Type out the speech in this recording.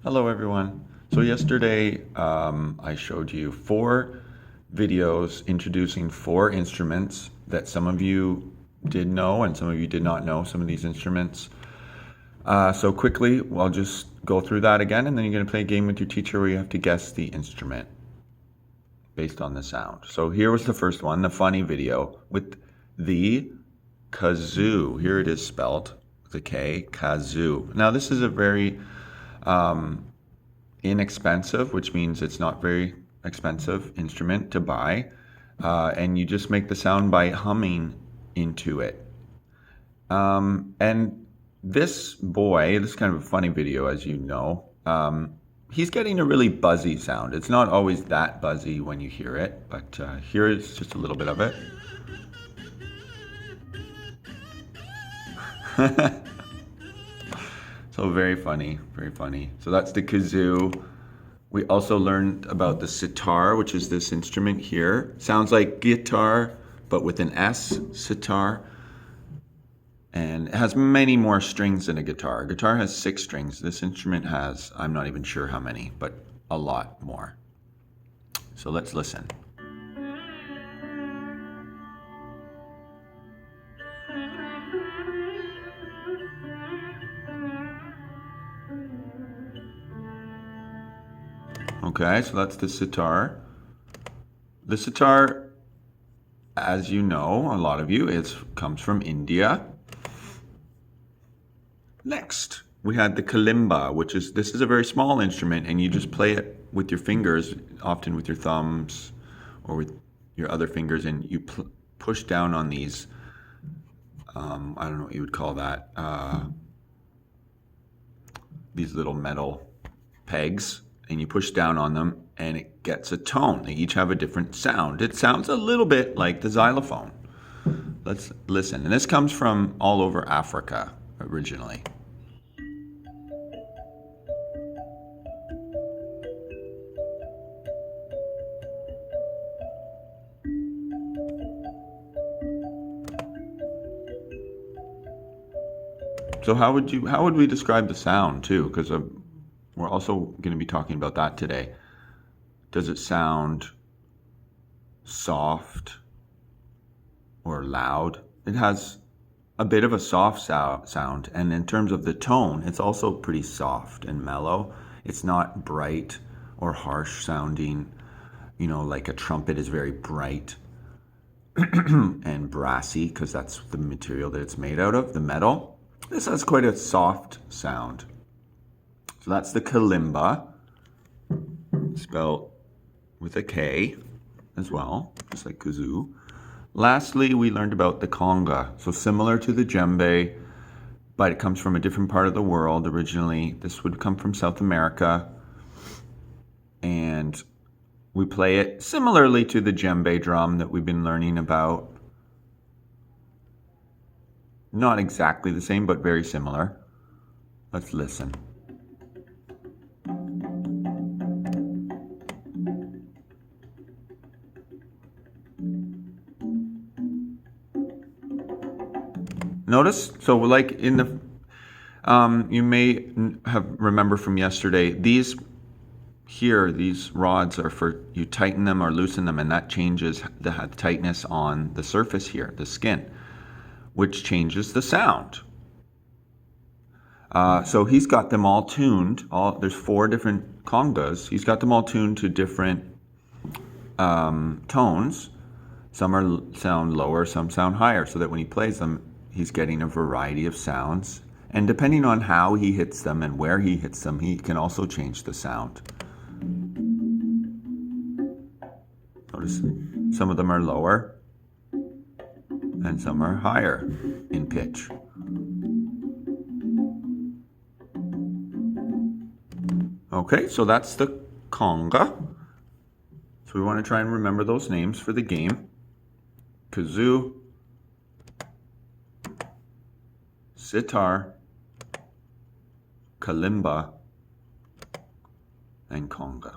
Hello everyone. So yesterday I showed you 4 videos introducing 4 instruments that some of you did know and some of you did not know some of these instruments. So quickly, I'll just go through that again, and then you're going to play a game with your teacher where you have to guess the instrument based on the sound. So here was the first one, the funny video with the kazoo. Here it is spelled with a K, kazoo. Now this is a very inexpensive, which means it's not very expensive instrument to buy, and you just make the sound by humming into it. And this boy, this is kind of a funny video, as you know, he's getting a really buzzy sound. It's not always that buzzy when you hear it, but here is just a little bit of it. So very funny, very funny. So that's the kazoo. We also learned about the sitar, which is this instrument here. Sounds like guitar, but with an S, sitar. And it has many more strings than a guitar. A guitar has 6 strings. This instrument has, I'm not even sure how many, but a lot more. So let's listen. Okay, so that's the sitar. The sitar, as you know, a lot of you, comes from India. Next, we had the Kalimba, this is a very small instrument, and you just play it with your fingers, often with your thumbs or with your other fingers, and you push down on these, I don't know what you would call that, these little metal pegs, and you push down on them and it gets a tone. They each have a different sound. It sounds a little bit like the xylophone. Let's listen. And this comes from all over Africa originally. So how would we describe the sound too? Because we're also going to be talking about that today. Does it sound soft or loud? It has a bit of a soft sound, and in terms of the tone, it's also pretty soft and mellow. It's not bright or harsh sounding, like a trumpet is very bright and brassy because that's the material that it's made out of, the metal. This has quite a soft sound. So that's the Kalimba, spelled with a K as well, just like kazoo. Lastly, we learned about the Conga. So similar to the djembe, but it comes from a different part of the world originally. This would come from South America. And we play it similarly to the djembe drum that we've been learning about. Not exactly the same, but very similar. Let's listen. Notice, so like in the, you may remember from yesterday, these rods are for, you tighten them or loosen them, and that changes the tightness on the surface here, the skin, which changes the sound. So he's got them all tuned, there's 4 different congas. He's got them all tuned to different tones. Some sound lower, some sound higher, so that when he plays them, he's getting a variety of sounds, and depending on how he hits them and where he hits them, he can also change the sound. Notice some of them are lower and some are higher in pitch. Okay, so that's the conga. So we want to try and remember those names for the game. Kazoo, sitar, kalimba, and conga.